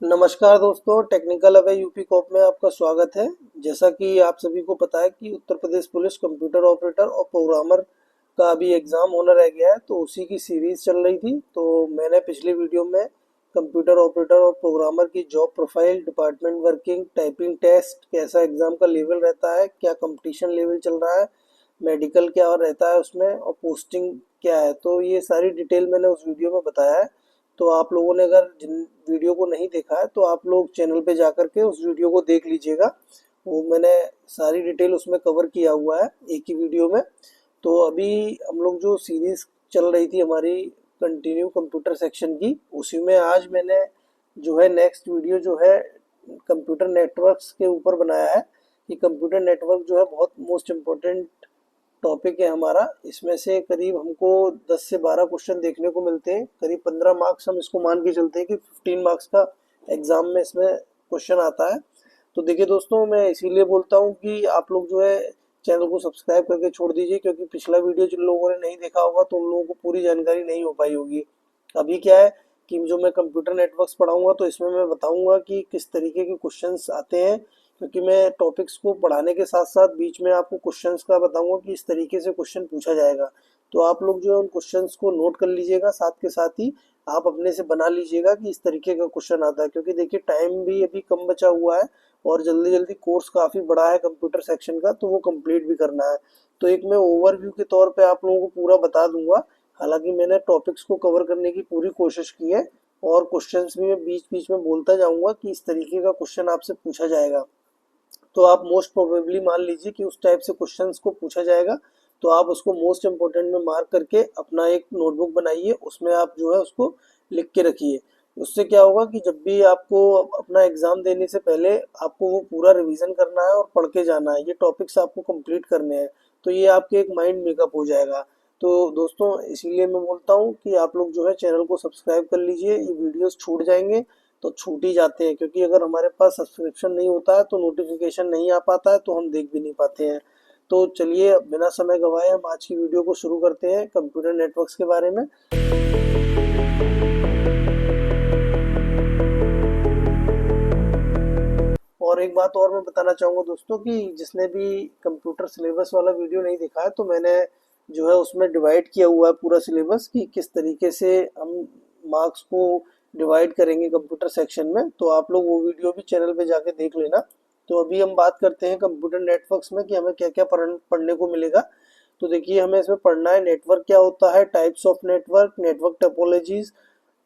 नमस्कार दोस्तों, technical away UP cop में आपका स्वागत है। जैसा कि आप सभी को पता है कि Uttar Pradesh police computer operator और प्रोग्रामर का अभी एग्ज़ाम होना रह गया है, तो उसी की सीरीज़ चल रही थी। तो मैंने पिछली वीडियो में कंप्यूटर ऑपरेटर और प्रोग्रामर की job profile, department working, typing test, कैसा एग्ज़ाम का लेवल रहता है, क्या कंपटीशन लेवल चल रहा है, मेडिकल क्या रहता है उसमें और पोस्टिंग क्या है, तो ये सारी डिटेल मैंने उस वीडियो में बताया है। तो आप लोगों ने अगर जिन वीडियो को नहीं देखा है तो आप लोग चैनल पे जा कर के उस वीडियो को देख लीजिएगा। वो मैंने सारी डिटेल उसमें कवर किया हुआ है एक ही वीडियो में। तो अभी हम लोग जो सीरीज़ चल रही थी हमारी कंटिन्यू कंप्यूटर सेक्शन की, उसी में आज मैंने जो है नेक्स्ट वीडियो जो है कंप्यूटर नेटवर्क्स के ऊपर बनाया है। कि कंप्यूटर नेटवर्क जो है बहुत मोस्ट इम्पोर्टेंट टॉपिक है हमारा। इसमें से करीब हमको 10 से 12 क्वेश्चन देखने को मिलते हैं। करीब 15 मार्क्स हम इसको मान के चलते हैं कि 15 मार्क्स का एग्जाम में इसमें क्वेश्चन आता है। तो देखिए दोस्तों, मैं इसीलिए बोलता हूँ कि आप लोग जो है चैनल को सब्सक्राइब करके छोड़ दीजिए, क्योंकि पिछला वीडियो जिन लोगों ने नहीं देखा होगा तो उन लोगों को पूरी जानकारी नहीं हो पाई होगी। अभी क्या है कि जो मैं कंप्यूटर नेटवर्क्स पढ़ाऊंगा तो इसमें मैं बताऊंगा कि किस तरीके के क्वेश्चंस आते हैं, क्योंकि मैं टॉपिक्स को पढ़ाने के साथ साथ बीच में आपको क्वेश्चंस का बताऊंगा कि इस तरीके से क्वेश्चन पूछा जाएगा। तो आप लोग जो है उन क्वेश्चंस को नोट कर लीजिएगा, साथ के साथ ही आप अपने से बना लीजिएगा कि इस तरीके का क्वेश्चन आता है। क्योंकि देखिए टाइम भी अभी कम बचा हुआ है और जल्दी जल्दी कोर्स काफ़ी बड़ा है कंप्यूटर सेक्शन का, तो वो कंप्लीट भी करना है। तो एक मैं ओवरव्यू के तौर पे आप लोगों को पूरा बता दूंगा। हालांकि मैंने टॉपिक्स को कवर करने की पूरी कोशिश की है और क्वेश्चंस भी मैं बीच बीच में बोलता जाऊंगा कि इस तरीके का क्वेश्चन आपसे पूछा जाएगा। तो आप मोस्ट प्रोबेबली मान लीजिए कि उस टाइप से क्वेश्चंस को पूछा जाएगा। तो आप उसको मोस्ट इम्पोर्टेंट में मार्क करके अपना एक नोटबुक बनाइए, उसमें आप जो है उसको लिख के रखिए। उससे क्या होगा कि जब भी आपको अपना एग्ज़ाम देने से पहले आपको वो पूरा रिवीजन करना है और पढ़ के जाना है, ये टॉपिक्स आपको कंप्लीट करने हैं। तो ये आपके एक माइंड मेकअप हो जाएगा। तो दोस्तों, इसीलिए मैं बोलता हूँ कि आप लोग जो है चैनल को सब्सक्राइब कर लीजिए। ये वीडियोस छूट जाएंगे तो छूट ही जाते हैं, क्योंकि अगर हमारे पास सब्सक्रिप्शन नहीं होता है तो नोटिफिकेशन नहीं आ पाता है, तो हम देख भी नहीं पाते हैं। तो चलिए बिना समय गवाए हम आज की वीडियो को शुरू करते हैं कंप्यूटर नेटवर्क्स के बारे में। और एक बात और मैं बताना चाहूँगा दोस्तों कि जिसने भी कंप्यूटर सिलेबस वाला वीडियो नहीं देखा है, तो मैंने जो है उसमें डिवाइड किया हुआ है पूरा सिलेबस कि किस तरीके से हम मार्क्स को डिवाइड करेंगे कंप्यूटर सेक्शन में। तो आप लोग वो वीडियो भी चैनल पे जाके देख लेना। तो अभी हम बात करते हैं कंप्यूटर नेटवर्क्स में कि हमें क्या क्या पढ़ने को मिलेगा। तो देखिए, हमें इसमें पढ़ना है नेटवर्क क्या होता है, types of network, network topologies,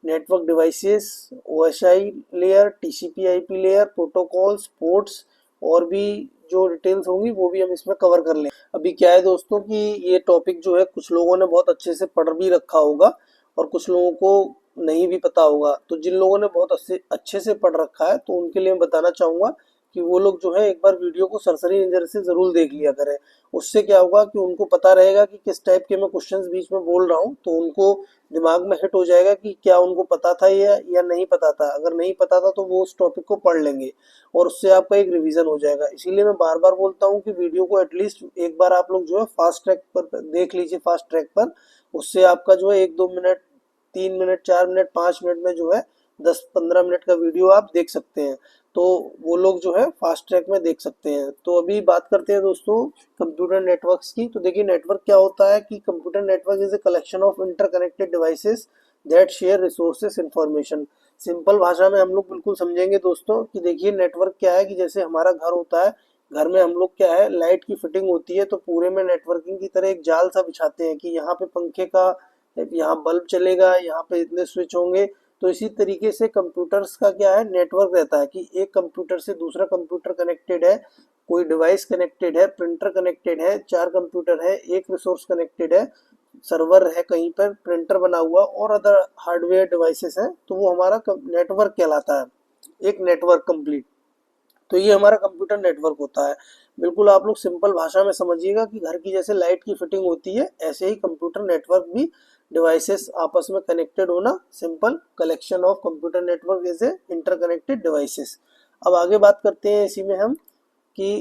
network devices, OSI layer, TCP IP layer, protocols, ports, और भी जो डिटेल्स होंगी वो भी हम इसमें कवर कर लें। अभी क्या है दोस्तों कि ये टॉपिक जो है कुछ लोगों ने बहुत अच्छे से पढ़ भी रखा होगा और कुछ लोगों को नहीं भी पता होगा। तो जिन लोगों ने बहुत अच्छे से पढ़ रखा है तो उनके लिए मैं बताना चाहूँगा कि वो लोग जो है एक बार वीडियो को सरसरी नज़र से ज़रूर देख लिया करें। उससे क्या होगा कि उनको पता रहेगा कि किस टाइप के मैं क्वेश्चंस बीच में बोल रहा हूँ, तो उनको दिमाग में हिट हो जाएगा कि क्या उनको पता था या नहीं पता था। अगर नहीं पता था तो वो उस टॉपिक को पढ़ लेंगे और उससे आपका एक रिवीजन हो जाएगा। इसीलिए मैं बार बार बोलता हूँ कि वीडियो को एटलीस्ट एक बार आप लोग जो है फास्ट ट्रैक पर देख लीजिए, फास्ट ट्रैक पर। उससे आपका जो है 1-2 मिनट, 3 मिनट, 4 मिनट, 5 मिनट में जो है 10-15 मिनट का वीडियो आप देख सकते हैं। तो वो लोग जो है फास्ट ट्रैक में देख सकते हैं। तो अभी बात करते हैं दोस्तों कंप्यूटर नेटवर्क्स की। तो देखिए, नेटवर्क क्या होता है कि computer network is a collection of interconnected devices that share resources information. Simple भाषा में हम लोग बिल्कुल समझेंगे दोस्तों कि देखिए नेटवर्क क्या है कि जैसे हमारा घर होता है, घर में हम लोग क्या है लाइट की फिटिंग होती है, तो पूरे में नेटवर्किंग की तरह एक जाल सा बिछाते हैं कि यहाँ पे पंखे का, यहाँ बल्ब चलेगा, यहाँ पे इतने स्विच होंगे। तो इसी तरीके से कंप्यूटर्स का क्या है नेटवर्क रहता है कि एक कंप्यूटर से दूसरा कंप्यूटर कनेक्टेड है, कोई डिवाइस कनेक्टेड है, प्रिंटर कनेक्टेड है, 4 कंप्यूटर है, एक रिसोर्स कनेक्टेड है, सर्वर है कहीं पर, प्रिंटर बना हुआ और अदर हार्डवेयर डिवाइसेस हैं, तो वो हमारा नेटवर्क कहलाता है, एक नेटवर्क कंप्लीट। तो ये हमारा कंप्यूटर नेटवर्क होता है। बिल्कुल आप लोग सिंपल भाषा में समझिएगा कि घर की जैसे लाइट की फिटिंग होती है, ऐसे ही कंप्यूटर नेटवर्क भी डिवाइसेस आपस में कनेक्टेड होना। Simple collection of computer network is a interconnected devices. अब आगे बात करते हैं इसी में हम कि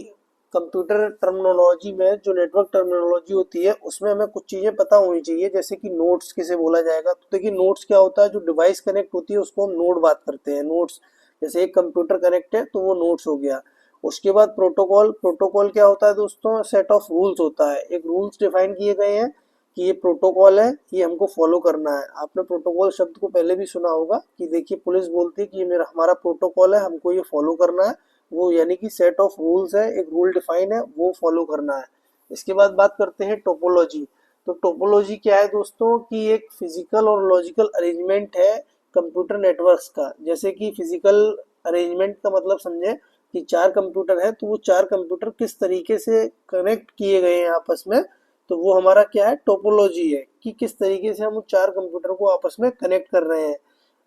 कंप्यूटर टर्मिनोलॉजी में जो नेटवर्क टर्मिनोलॉजी होती है उसमें हमें कुछ चीज़ें पता होनी चाहिए, जैसे कि नोड्स किसे बोला जाएगा। तो देखिए नोड्स क्या होता है, जो डिवाइस कनेक्ट होती है उसको हम नोड बात करते हैं, नोड्स। जैसे एक कंप्यूटर कनेक्ट है तो वो नोड्स हो गया। उसके बाद प्रोटोकॉल, प्रोटोकॉल क्या होता है दोस्तों, सेट ऑफ रूल्स होता है। एक रूल्स डिफाइन किए गए हैं कि ये प्रोटोकॉल है, ये हमको फॉलो करना है। आपने प्रोटोकॉल शब्द को पहले भी सुना होगा कि देखिए पुलिस बोलती है कि ये मेरा हमारा प्रोटोकॉल है, हमको ये फॉलो करना है। वो यानी कि सेट ऑफ रूल्स है, एक रूल डिफाइन है, वो फॉलो करना है। इसके बाद बात करते हैं टोपोलॉजी। तो टोपोलॉजी क्या है दोस्तों कि एक फिजिकल और लॉजिकल अरेंजमेंट है कंप्यूटर नेटवर्क्स का। जैसे कि फिजिकल अरेंजमेंट का मतलब समझे कि चार कंप्यूटर है तो वो चार कंप्यूटर किस तरीके से कनेक्ट किए गए हैं आपस में, तो वो हमारा क्या है, टोपोलॉजी है कि किस तरीके से हम उन चार कंप्यूटर को आपस में कनेक्ट कर रहे हैं।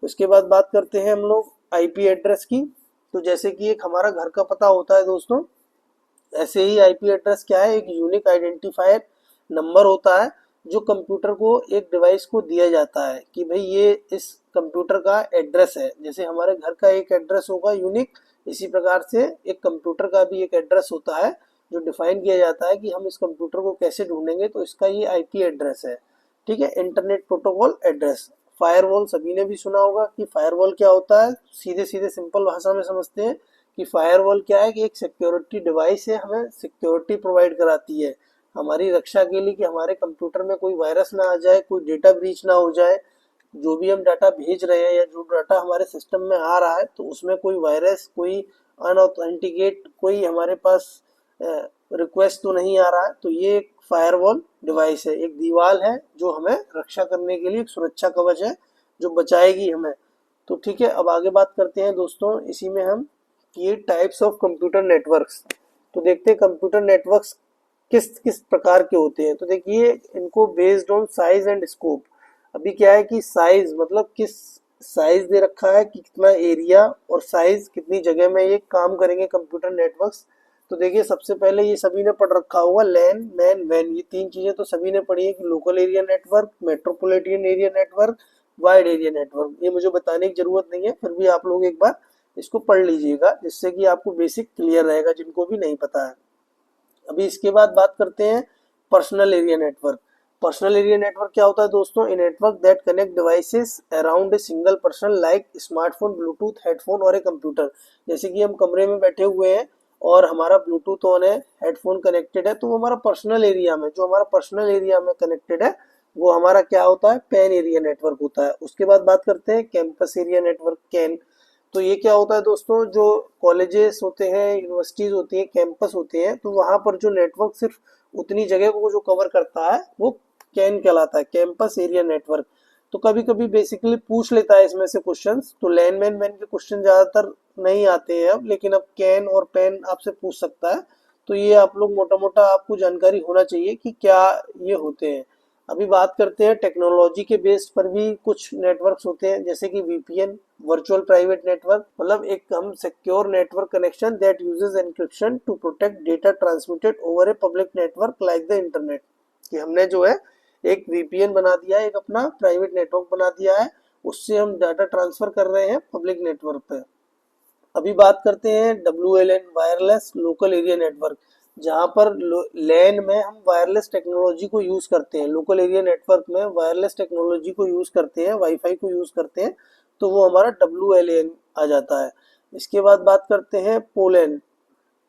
उसके बाद बात करते हैं हम लोग आईपी एड्रेस की। तो जैसे कि एक हमारा घर का पता होता है दोस्तों, ऐसे ही आईपी एड्रेस क्या है, एक यूनिक आइडेंटिफायर नंबर होता है जो कंप्यूटर को, एक डिवाइस को दिया जाता है कि भाई ये इस कंप्यूटर का एड्रेस है। जैसे हमारे घर का एक एड्रेस होगा यूनिक, इसी प्रकार से एक कंप्यूटर का भी एक एड्रेस होता है जो डिफाइन किया जाता है कि हम इस कंप्यूटर को कैसे ढूंढेंगे, तो इसका ये आईपी एड्रेस है। ठीक है, इंटरनेट प्रोटोकॉल एड्रेस। फायरवॉल सभी ने भी सुना होगा कि फायरवॉल क्या होता है, सीधे सीधे सिंपल भाषा में समझते हैं कि फायरवॉल क्या है कि एक सिक्योरिटी डिवाइस है, हमें सिक्योरिटी प्रोवाइड कराती है हमारी रक्षा के लिए कि हमारे कंप्यूटर में कोई वायरस ना आ जाए, कोई डेटा ब्रीच ना हो जाए। जो भी हम डाटा भेज रहे हैं या जो डाटा हमारे सिस्टम में आ रहा है तो उसमें कोई वायरस, कोई अनऑथेंटिकेट, कोई हमारे पास रिक्वेस्ट तो नहीं आ रहा है। तो ये एक फायरवॉल डिवाइस है, एक दीवार है जो हमें रक्षा करने के लिए एक सुरक्षा कवच है जो बचाएगी हमें। तो ठीक है, अब आगे बात करते हैं दोस्तों इसी में हम ये टाइप्स ऑफ कंप्यूटर नेटवर्क्स। तो देखते हैं कंप्यूटर नेटवर्क्स किस किस प्रकार के होते हैं। तो देखिए इनको based on size and scope. अभी क्या है कि साइज मतलब किस साइज दे रखा है कि कितना एरिया और साइज कितनी जगह में ये काम करेंगे कंप्यूटर नेटवर्क्स। तो देखिए सबसे पहले ये सभी ने पढ़ रखा होगा, लैन मैन वैन, ये तीन चीजें तो सभी ने पढ़ी है कि local area network, metropolitan area network, wide area network. ये मुझे बताने की जरूरत नहीं है, फिर भी आप लोग एक बार इसको पढ़ लीजिएगा जिससे कि आपको बेसिक क्लियर रहेगा जिनको भी नहीं पता है। अभी इसके बाद बात करते हैं personal area network. Personal area network क्या होता है दोस्तों, a network that connect devices around a single person like smartphone, Bluetooth, headphone और ए कंप्यूटर। जैसे कि हम कमरे में बैठे हुए हैं और हमारा ब्लूटूथ ऑन है, हेडफोन कनेक्टेड है, तो वो हमारा पर्सनल एरिया में, जो हमारा पर्सनल एरिया में कनेक्टेड है वो हमारा क्या होता है, पैन एरिया नेटवर्क होता है। उसके बाद बात करते हैं कैंपस एरिया नेटवर्क, कैन। तो ये क्या होता है दोस्तों, जो कॉलेजेस होते हैं, यूनिवर्सिटीज होती हैं, कैंपस होते हैं, तो वहां पर जो नेटवर्क सिर्फ उतनी जगह को जो कवर करता है वो कैन कहलाता है, कैंपस एरिया नेटवर्क। तो कभी कभी बेसिकली पूछ लेता है इसमें से क्वेश्चंस, तो लैन मैन मैन के क्वेश्चन ज्यादातर नहीं आते हैं अब, लेकिन अब कैन और पैन आपसे पूछ सकता है। तो ये आप लोग मोटा मोटा आपको जानकारी होना चाहिए कि क्या ये होते हैं। अभी बात करते हैं टेक्नोलॉजी के बेस पर भी कुछ नेटवर्क्स होते हैं, जैसे कि वीपीएन, वर्चुअल प्राइवेट नेटवर्क, मतलब एक हम secure network connection that uses encryption to protect data transmitted over a public network like the internet. कि हमने जो है एक वीपीएन बना दिया है, एक अपना प्राइवेट नेटवर्क बना दिया है, उससे हम डाटा ट्रांसफर कर रहे हैं पब्लिक नेटवर्क पे। अभी बात करते हैं WLAN, wireless local area network, जहाँ पर लैन में हम वायरलेस टेक्नोलॉजी को यूज करते हैं, लोकल एरिया नेटवर्क में वायरलेस टेक्नोलॉजी को यूज करते हैं, वाईफाई को यूज करते हैं, तो वो हमारा WLAN आ जाता है। इसके बाद बात करते हैं PoLAN,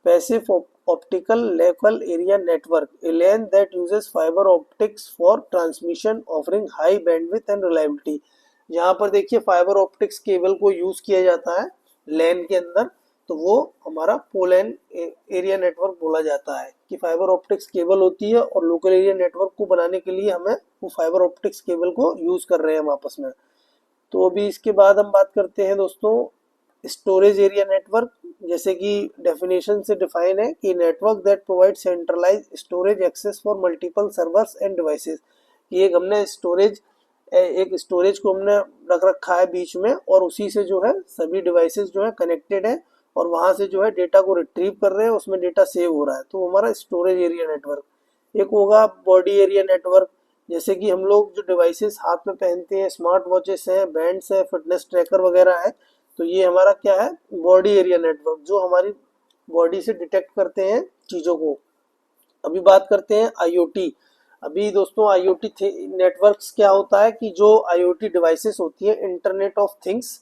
passive optical local area network, a LAN that uses fibre optics for transmission offering high bandwidth and reliability. यहाँ पर देखिए फाइबर ऑप्टिक्स केबल को यूज किया जाता है लैन के अंदर, तो वो हमारा पोलैन एरिया नेटवर्क बोला जाता है कि फाइबर ऑप्टिक्स केबल होती है और लोकल एरिया नेटवर्क को बनाने के लिए हमें वो फाइबर ऑप्टिक्स केबल को यूज कर रहे हैं हम आपस में। तो अभी इसके बाद हम बात करते हैं दोस्तों स्टोरेज एरिया नेटवर्क। जैसे कि डेफिनेशन से डिफाइन है कि network that provide centralise storage access for multiple servers and devices. कि एक हमने स्टोरेज, एक स्टोरेज को हमने रख रखा है बीच में और उसी से जो है सभी डिवाइसेस जो है कनेक्टेड है और वहां से जो है डेटा को रिट्रीव कर रहे हैं, उसमें डेटा सेव हो रहा है, तो हमारा स्टोरेज एरिया नेटवर्क। एक होगा बॉडी एरिया नेटवर्क, जैसे कि हम लोग जो डिवाइसेस हाथ में पहनते हैं, स्मार्ट वॉचेस हैं, बैंड्स हैं, फिटनेस ट्रैकर वगैरह है, तो ये हमारा क्या है, बॉडी एरिया नेटवर्क, जो हमारी बॉडी से डिटेक्ट करते हैं चीज़ों को। अभी बात करते हैं आईओटी। अभी दोस्तों आईओटी नेटवर्क्स क्या होता है कि जो आईओटी डिवाइसेस होती है, इंटरनेट ऑफ थिंग्स,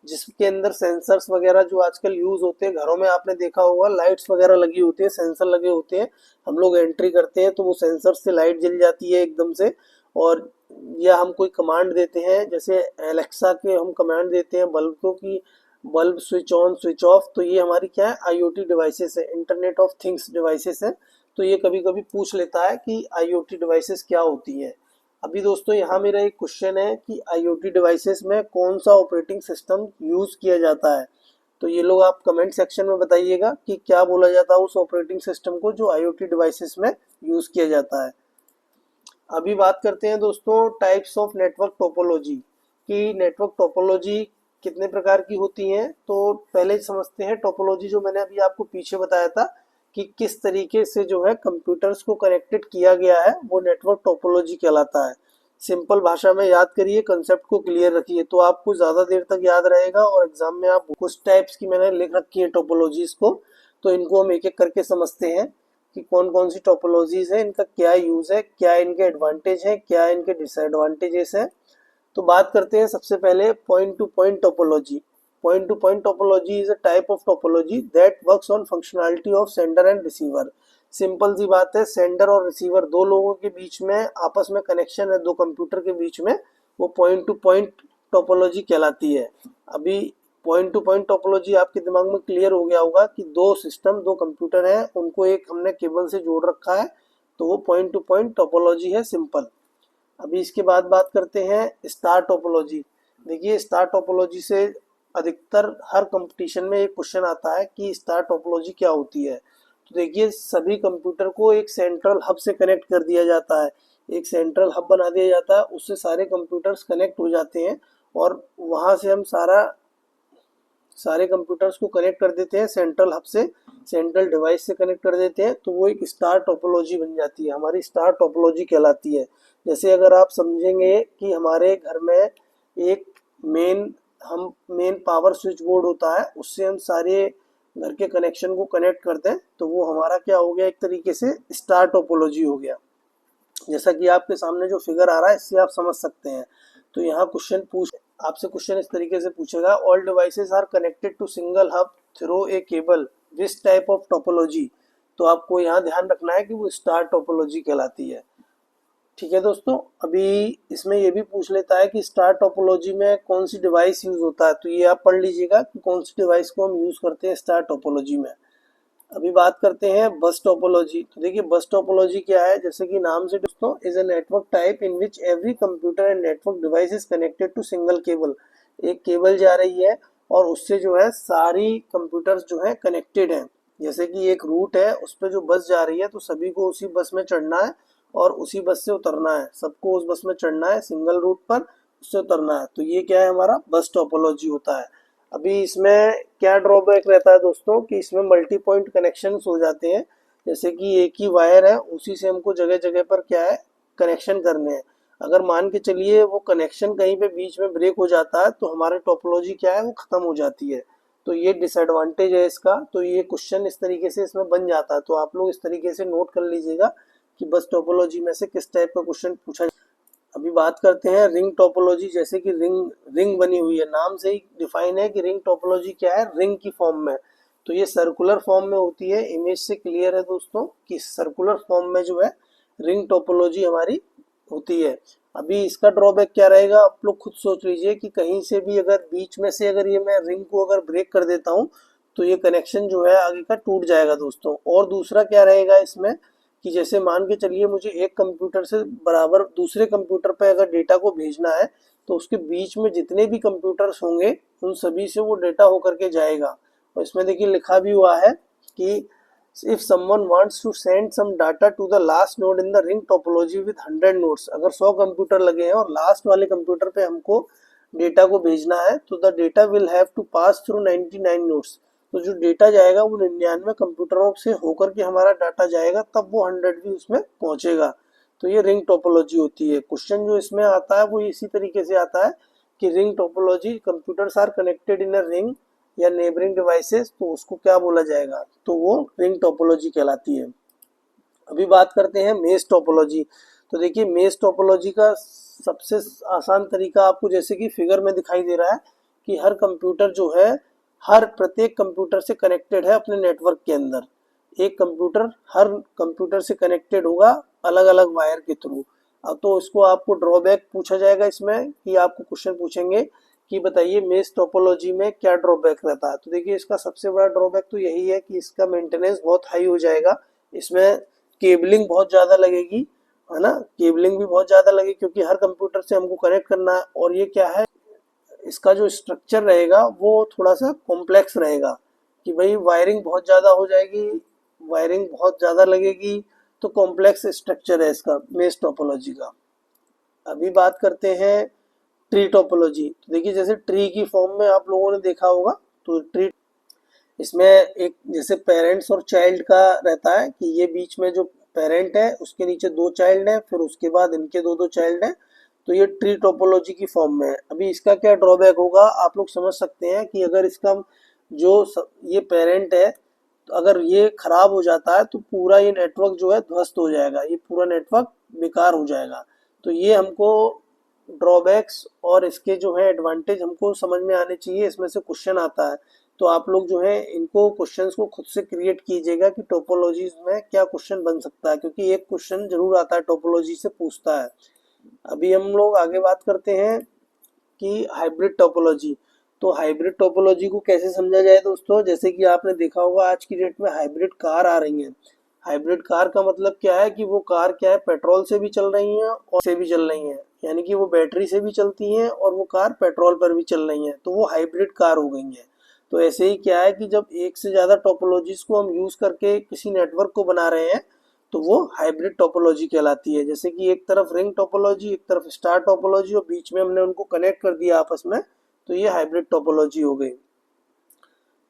जिसके अंदर सेंसर्स वगैरह जो आजकल यूज होते हैं घरों में, आपने देखा होगा लाइट्स वगैरह लगी होती है, सेंसर लगे होते हैं, हम लोग एंट्री करते हैं तो वो सेंसर से लाइट जल जाती है एकदम से। और या हम कोई कमांड देते हैं, जैसे एलेक्सा के हम कमांड देते हैं बल्ब को कि bulb switch on switch off, तो ये हमारी क्या है, आईओटी डिवाइसेस है, इंटरनेट ऑफ थिंग्स डिवाइसेस है। तो ये कभी कभी पूछ लेता है कि आईओटी डिवाइसेस क्या होती है। अभी दोस्तों यहाँ मेरा एक क्वेश्चन है कि आईओटी डिवाइसेस में कौन सा ऑपरेटिंग सिस्टम यूज किया जाता है। तो ये लोग आप कमेंट सेक्शन में बताइएगा कि क्या बोला जाता है उस ऑपरेटिंग सिस्टम को जो आईओटी डिवाइसेस में यूज किया जाता है। अभी बात करते हैं दोस्तों टाइप्स ऑफ नेटवर्क टोपोलॉजी कि नेटवर्क टोपोलॉजी कितने प्रकार की होती हैं। तो पहले समझते हैं टोपोलॉजी, जो मैंने अभी आपको पीछे बताया था कि किस तरीके से जो है कंप्यूटर्स को कनेक्टेड किया गया है, वो नेटवर्क टोपोलॉजी कहलाता है। सिंपल भाषा में याद करिए, कंसेप्ट को क्लियर रखिए तो आपको ज़्यादा देर तक याद रहेगा। और एग्जाम में आप कुछ टाइप्स की मैंने लिख रखी है टोपोलॉजीज को, तो इनको हम एक एक करके समझते हैं कि कौन कौन सी टोपोलॉजीज है, इनका क्या यूज है, क्या इनके एडवांटेज है, क्या इनके डिसएडवांटेजेस है। तो बात करते हैं सबसे पहले point to point topology. Point to point topology is a type of topology that works on functionality of sender and receiver. Simple सी बात है, सेंडर और रिसीवर दो लोगों के बीच में आपस में कनेक्शन है, दो कंप्यूटर के बीच में, वो पॉइंट टू पॉइंट टोपोलॉजी कहलाती है। अभी पॉइंट टू पॉइंट टोपोलॉजी आपके दिमाग में क्लियर हो गया होगा कि दो सिस्टम, दो कंप्यूटर हैं, उनको एक हमने केबल से जोड़ रखा है, तो वो पॉइंट टू पॉइंट टोपोलॉजी है, सिंपल। अभी इसके बाद बात करते हैं स्टार टोपोलॉजी। देखिए स्टार टोपोलॉजी से अधिकतर हर कंपटीशन में एक क्वेश्चन आता है कि स्टार टोपोलॉजी क्या होती है। तो देखिए सभी कंप्यूटर को एक सेंट्रल हब से कनेक्ट कर दिया जाता है, एक सेंट्रल हब बना दिया जाता है, उससे सारे कंप्यूटर्स कनेक्ट हो जाते हैं और वहाँ से हम सारे कंप्यूटर्स को कनेक्ट कर देते हैं सेंट्रल हब से, सेंट्रल डिवाइस से कनेक्ट कर देते हैं, तो वो एक स्टार टोपोलॉजी बन जाती है, हमारी स्टार टोपोलॉजी कहलाती है। जैसे अगर आप समझेंगे कि हमारे घर में एक मेन पावर स्विच बोर्ड होता है, उससे हम सारे घर के कनेक्शन को कनेक्ट करते हैं, तो वो हमारा क्या हो गया, एक तरीके से स्टार टोपोलॉजी हो गया। जैसा कि आपके सामने जो फिगर आ रहा है इससे आप समझ सकते हैं। तो यहाँ आपसे क्वेश्चन इस तरीके से पूछेगा, all devices are connected to single hub through a cable, this type of topology. तो आपको यहाँ ध्यान रखना है कि वो स्टार टोपोलॉजी कहलाती है। ठीक है दोस्तों, अभी इसमें ये भी पूछ लेता है कि स्टार टोपोलॉजी में कौन सी डिवाइस यूज होता है, तो ये आप पढ़ लीजिएगा कि कौन सी डिवाइस को हम यूज करते हैं स्टार टोपोलॉजी में। अभी बात करते हैं बस टोपोलॉजी। तो देखिए बस टोपोलॉजी क्या है, जैसे कि नाम से दोस्तों, is a network type in which every computer and network device is connected to single cable. एक केबल जा रही है और उससे जो है सारी कंप्यूटर्स जो है कनेक्टेड हैं। जैसे कि एक रूट है, उस पर जो बस जा रही है तो सभी को उसी बस में चढ़ना है और उसी बस से उतरना है, सबको उस बस में चढ़ना है सिंगल रूट पर, उससे उतरना है। तो ये क्या है, हमारा बस टोपोलॉजी होता है। अभी इसमें क्या ड्रॉबैक रहता है दोस्तों कि इसमें मल्टी पॉइंट कनेक्शन हो जाते हैं। जैसे कि एक ही वायर है, उसी से हमको जगह जगह पर क्या है, कनेक्शन करने हैं। अगर मान के चलिए वो कनेक्शन कहीं पे बीच में ब्रेक हो जाता है तो हमारी टोपोलॉजी क्या है, वो खत्म हो जाती है। तो ये डिसएडवांटेज है इसका। तो ये क्वेश्चन इस तरीके से इसमें बन जाता है, तो आप लोग इस तरीके से नोट कर लीजिएगा कि बस टोपोलॉजी में से किस टाइप का क्वेश्चन पूछा। अभी बात करते हैं रिंग टोपोलॉजी। जैसे कि रिंग रिंग बनी हुई है, नाम से ही डिफाइन है कि रिंग टोपोलॉजी क्या है, रिंग की फॉर्म में। तो ये सर्कुलर फॉर्म में होती है, इमेज से क्लियर है दोस्तों कि सर्कुलर फॉर्म में जो है रिंग टोपोलॉजी हमारी होती है। अभी इसका ड्रॉबैक क्या रहेगा, आप लोग खुद सोच लीजिए कि कहीं से भी अगर बीच में से अगर ये मैं रिंग को अगर ब्रेक कर देता हूँ तो ये कनेक्शन जो है आगे का टूट जाएगा दोस्तों। और दूसरा क्या रहेगा इसमें कि जैसे मान के चलिए मुझे एक कंप्यूटर से बराबर दूसरे कंप्यूटर पर अगर डेटा को भेजना है तो उसके बीच में जितने भी कंप्यूटर्स होंगे उन सभी से वो डेटा होकर के जाएगा। और इसमें देखिए लिखा भी हुआ है कि if someone wants to send some data to the last node in the ring topology with 100 nodes, अगर 100 कंप्यूटर लगे हैं और लास्ट वाले कंप्यूटर पे हमको डेटा को भेजना है तो the data will have to pass through 99 nodes. तो जो डेटा जाएगा वो 99 कंप्यूटरों से होकर के हमारा डाटा जाएगा, तब वो 100 भी उसमें पहुंचेगा। तो ये रिंग टोपोलॉजी होती है। क्वेश्चन जो इसमें आता है वो इसी तरीके से आता है कि ring topology, computers are connected in a ring या नेबरिंग डिवाइसेस, तो उसको क्या बोला जाएगा, तो वो रिंग टोपोलॉजी कहलाती है। अभी बात करते हैं मेश टोपोलॉजी। तो देखिए मेश टोपोलॉजी का सबसे आसान तरीका आपको जैसे कि फिगर में दिखाई दे रहा है कि हर कंप्यूटर जो है हर प्रत्येक कंप्यूटर से कनेक्टेड है अपने नेटवर्क के अंदर। एक कंप्यूटर हर कंप्यूटर से कनेक्टेड होगा अलग अलग वायर के थ्रू। अब तो इसको आपको ड्रॉबैक पूछा जाएगा इसमें, कि आपको क्वेश्चन पूछेंगे कि बताइए मेश टोपोलॉजी में क्या ड्रॉबैक रहता है। तो देखिए इसका सबसे बड़ा ड्रॉबैक तो यही है कि इसका मेंटेनेंस बहुत हाई हो जाएगा, इसमें केबलिंग बहुत ज़्यादा लगेगी, है ना, केबलिंग भी बहुत ज़्यादा लगेगी क्योंकि हर कंप्यूटर से हमको कनेक्ट करना है। और ये क्या है, इसका जो स्ट्रक्चर रहेगा वो थोड़ा सा कॉम्प्लेक्स रहेगा, कि भाई वायरिंग बहुत ज़्यादा हो जाएगी, वायरिंग बहुत ज़्यादा लगेगी, तो कॉम्प्लेक्स स्ट्रक्चर है इसका मेश टोपोलॉजी का। अभी बात करते हैं ट्री टोपोलॉजी। तो देखिए जैसे ट्री की फॉर्म में आप लोगों ने देखा होगा, तो ट्री इसमें एक जैसे पेरेंट्स और चाइल्ड का रहता है कि ये बीच में जो पेरेंट है उसके नीचे दो चाइल्ड है, फिर उसके बाद इनके दो दो चाइल्ड है, तो ये ट्री टोपोलॉजी की फॉर्म में है। अभी इसका क्या ड्रॉबैक होगा आप लोग समझ सकते हैं कि अगर इसका ये पेरेंट है, तो अगर ये खराब हो जाता है तो पूरा ये नेटवर्क जो है ध्वस्त हो जाएगा, ये पूरा नेटवर्क बेकार हो जाएगा। तो ये हमको ड्रॉबैक्स और इसके जो है एडवांटेज हमको समझ में आने चाहिए, इसमें से क्वेश्चन आता है। तो आप लोग जो है इनको क्वेश्चंस को खुद से क्रिएट कीजिएगा कि टोपोलॉजीज में क्या क्वेश्चन बन सकता है, क्योंकि एक क्वेश्चन जरूर आता है टोपोलॉजी से पूछता है। अभी हम लोग आगे बात करते हैं कि हाइब्रिड टोपोलॉजी। तो हाइब्रिड टोपोलॉजी को कैसे समझा जाए दोस्तों, जैसे कि आपने देखा होगा आज की डेट में हाइब्रिड कार आ रही हैं। हाइब्रिड कार का मतलब क्या है कि वो कार क्या है, पेट्रोल से भी चल रही हैं और से भी चल रही हैं, यानी कि वो बैटरी से भी चलती हैं और वो कार पेट्रोल पर भी चल रही हैं, तो वो हाइब्रिड कार हो गई हैं। तो ऐसे ही क्या है कि जब एक से ज़्यादा टोपोलॉजीज को हम यूज़ करके किसी नेटवर्क को बना रहे हैं तो वो हाइब्रिड टोपोलॉजी कहलाती है। जैसे कि एक तरफ रिंग टोपोलॉजी, एक तरफ स्टार टोपोलॉजी और बीच में हमने उनको कनेक्ट कर दिया आपस में, तो ये हाइब्रिड टोपोलॉजी हो गई।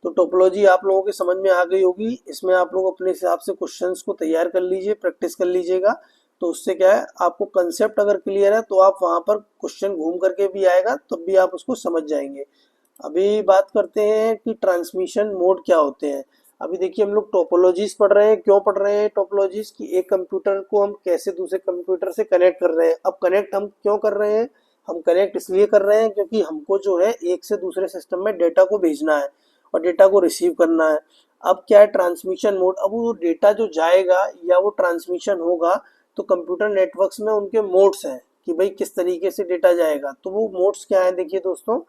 तो टोपोलॉजी आप लोगों की समझ में आ गई होगी। इसमें आप लोग अपने हिसाब से क्वेश्चंस को तैयार कर लीजिए, प्रैक्टिस कर लीजिएगा, तो उससे क्या है आपको कंसेप्ट अगर क्लियर है तो आप वहाँ पर क्वेश्चन घूम करके भी आएगा तब भी आप उसको समझ जाएंगे। अभी बात करते हैं कि ट्रांसमिशन मोड क्या होते हैं। अभी देखिए हम लोग टोपोलॉजीज पढ़ रहे हैं, क्यों पढ़ रहे हैं टोपोलॉजीज, कि एक कंप्यूटर को हम कैसे दूसरे कंप्यूटर से कनेक्ट कर रहे हैं। अब कनेक्ट हम क्यों कर रहे हैं, हम कनेक्ट इसलिए कर रहे हैं क्योंकि हमको जो है एक से दूसरे सिस्टम में डेटा को भेजना है और डेटा को रिसीव करना है। अब क्या है ट्रांसमिशन मोड, अब वो डेटा जो जाएगा या वो ट्रांसमिशन होगा तो कंप्यूटर नेटवर्क्स में उनके मोड्स हैं कि भाई किस तरीके से डेटा जाएगा। तो वो मोड्स क्या है, देखिए दोस्तों,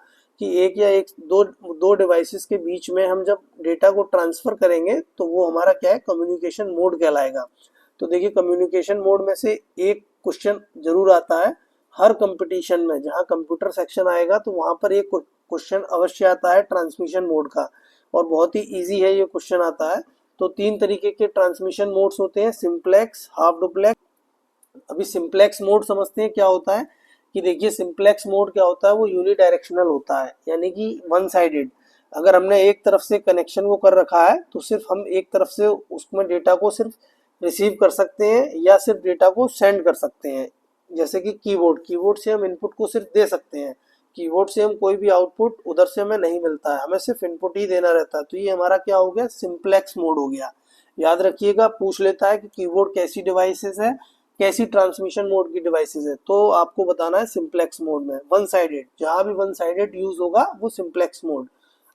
कि एक या एक दो डिवाइसेस के बीच में हम जब डेटा को ट्रांसफर करेंगे तो वो हमारा क्या है, कम्युनिकेशन मोड कहलाएगा। तो देखिए कम्युनिकेशन मोड में से एक क्वेश्चन जरूर आता है हर कंपटीशन में, जहाँ कंप्यूटर सेक्शन आएगा तो वहाँ पर एक क्वेश्चन अवश्य आता है ट्रांसमिशन मोड का, और बहुत ही ईजी है ये क्वेश्चन आता है। तो तीन तरीके के ट्रांसमिशन मोड्स होते हैं, सिंप्लेक्स, हाफ डुप्लेक्स। अभी सिंप्लेक्स मोड समझते हैं क्या होता है, कि देखिए सिंप्लेक्स मोड क्या होता है, वो यूनिडायरेक्शनल होता है, यानी कि वन साइडेड। अगर हमने एक तरफ से कनेक्शन को कर रखा है तो सिर्फ हम एक तरफ से उसमें डेटा को सिर्फ रिसीव कर सकते हैं या सिर्फ डेटा को सेंड कर सकते हैं। जैसे कि कीबोर्ड से हम इनपुट को सिर्फ दे सकते हैं, कीबोर्ड से हम कोई भी आउटपुट उधर से हमें नहीं मिलता है, हमें सिर्फ इनपुट ही देना रहता है। तो ये हमारा क्या हो गया, सिंप्लेक्स मोड हो गया। याद रखिएगा, पूछ लेता है कि कीबोर्ड कैसी डिवाइसेस है, कैसी ट्रांसमिशन मोड की डिवाइसेस है, तो आपको बताना है सिंप्लेक्स मोड में, वन साइडेड, जहां भी वन साइडेड यूज होगा वो सिंप्लेक्स मोड।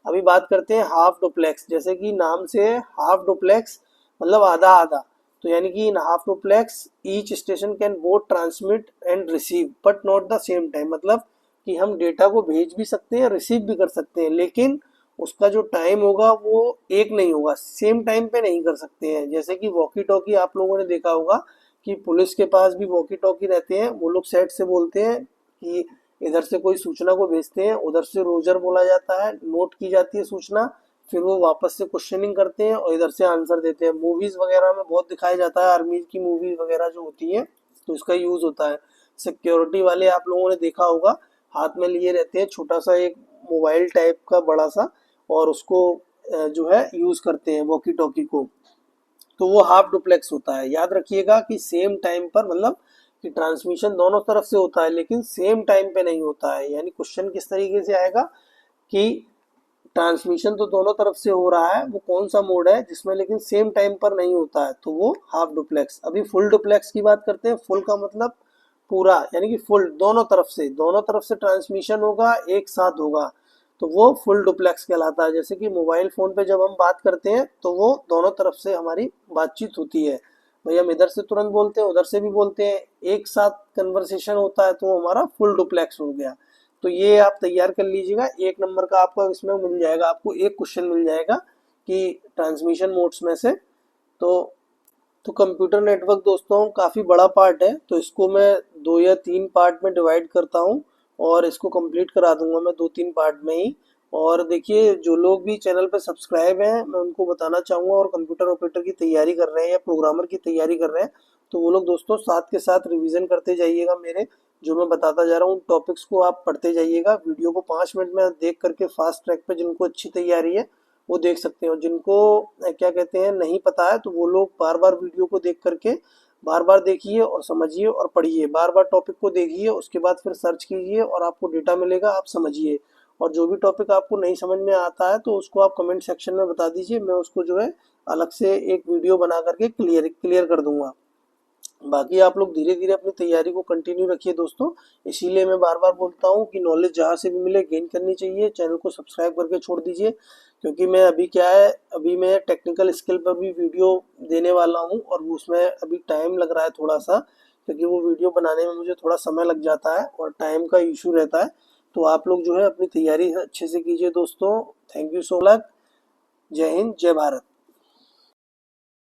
अभी बात करते हैं हाफ डुप्लेक्स। जैसे कि नाम से हाफ डुप्लेक्स मतलब आधा आधा, तो यानी कि in half duplex each station can both transmit and receive but not the same time, मतलब कि हम डेटा को भेज भी सकते हैं, रिसीव भी कर सकते हैं, लेकिन उसका जो टाइम होगा वो एक नहीं होगा, सेम टाइम पे नहीं कर सकते हैं। जैसे कि वॉकी टॉकी आप लोगों ने देखा होगा कि पुलिस के पास भी वॉकी टॉकी रहते हैं, वो लोग सेट से बोलते हैं कि इधर से कोई सूचना को भेजते हैं, उधर से रोजर बोला जाता है, नोट की जाती है सूचना, फिर वो वापस से क्वेश्चनिंग करते हैं और इधर से आंसर देते हैं। मूवीज वगैरह में बहुत दिखाया जाता है, आर्मी की मूवीज वगैरह जो होती है तो इसका यूज होता है। सिक्योरिटी वाले आप लोगों ने देखा होगा हाथ में लिए रहते हैं छोटा सा एक मोबाइल टाइप का बड़ा सा, और उसको जो है यूज करते हैं वॉकी टॉकी को, तो वो हाफ डुप्लेक्स होता है। याद रखिएगा कि सेम टाइम पर, मतलब कि ट्रांसमिशन दोनों तरफ से होता है लेकिन सेम टाइम पे नहीं होता है। यानी क्वेश्चन किस तरीके से आएगा कि ट्रांसमिशन तो दोनों तरफ से हो रहा है, वो कौन सा मोड है जिसमें लेकिन सेम टाइम पर नहीं होता है, तो वो हाफ डुप्लेक्स। अभी फुल डुप्लेक्स की बात करते हैं। फुल का मतलब पूरा, यानी कि फुल दोनों तरफ से ट्रांसमिशन होगा, एक साथ होगा, तो वो फुल डुप्लेक्स कहलाता है। जैसे कि मोबाइल फ़ोन पे जब हम बात करते हैं तो वो दोनों तरफ से हमारी बातचीत होती है, भाई हम इधर से तुरंत बोलते हैं, उधर से भी बोलते हैं, एक साथ कन्वर्सेशन होता है, तो वो हमारा फुल डुप्लेक्स हो गया। तो ये आप तैयार कर लीजिएगा, 1 नंबर का आपका इसमें मिल जाएगा, आपको एक क्वेश्चन मिल जाएगा कि ट्रांसमिशन मोड्स में से। तो कंप्यूटर नेटवर्क दोस्तों काफ़ी बड़ा पार्ट है, तो इसको मैं 2 या 3 पार्ट में डिवाइड करता हूँ और इसको कंप्लीट करा दूंगा मैं 2-3 पार्ट में ही। और देखिए, जो लोग भी चैनल पर सब्सक्राइब हैं, मैं उनको बताना चाहूँगा, और कंप्यूटर ऑपरेटर की तैयारी कर रहे हैं या प्रोग्रामर की तैयारी कर रहे हैं, तो वो लोग दोस्तों साथ के साथ रिवीजन करते जाइएगा। मेरे जो मैं बताता जा रहा हूँ उन टॉपिक्स को आप पढ़ते जाइएगा। वीडियो को 5 मिनट में देख करके फास्ट ट्रैक पे जिनको अच्छी तैयारी है वो देख सकते हैं, और जिनको क्या कहते हैं नहीं पता है, तो वो लोग बार बार वीडियो को देख करके बार बार देखिए और समझिए और पढ़िए। बार बार टॉपिक को देखिए, उसके बाद फिर सर्च कीजिए और आपको डेटा मिलेगा, आप समझिए। और जो भी टॉपिक आपको नहीं समझ में आता है तो उसको आप कमेंट सेक्शन में बता दीजिए, मैं उसको जो है अलग से एक वीडियो बना करके क्लियर कर दूंगा। बाकी आप लोग धीरे धीरे अपनी तैयारी को कंटिन्यू रखिए दोस्तों। इसीलिए मैं बार बार बोलता हूँ कि नॉलेज जहाँ से भी मिले गेन करनी चाहिए। चैनल को सब्सक्राइब करके छोड़ दीजिए, क्योंकि मैं अभी क्या है, अभी मैं टेक्निकल स्किल पर भी वीडियो देने वाला हूँ, और उसमें अभी टाइम लग रहा है थोड़ा सा, क्योंकि वो वीडियो बनाने में मुझे थोड़ा समय लग जाता है और टाइम का इशू रहता है। तो आप लोग जो है अपनी तैयारी अच्छे से कीजिए दोस्तों। Thank you so much. जय हिंद, जय भारत।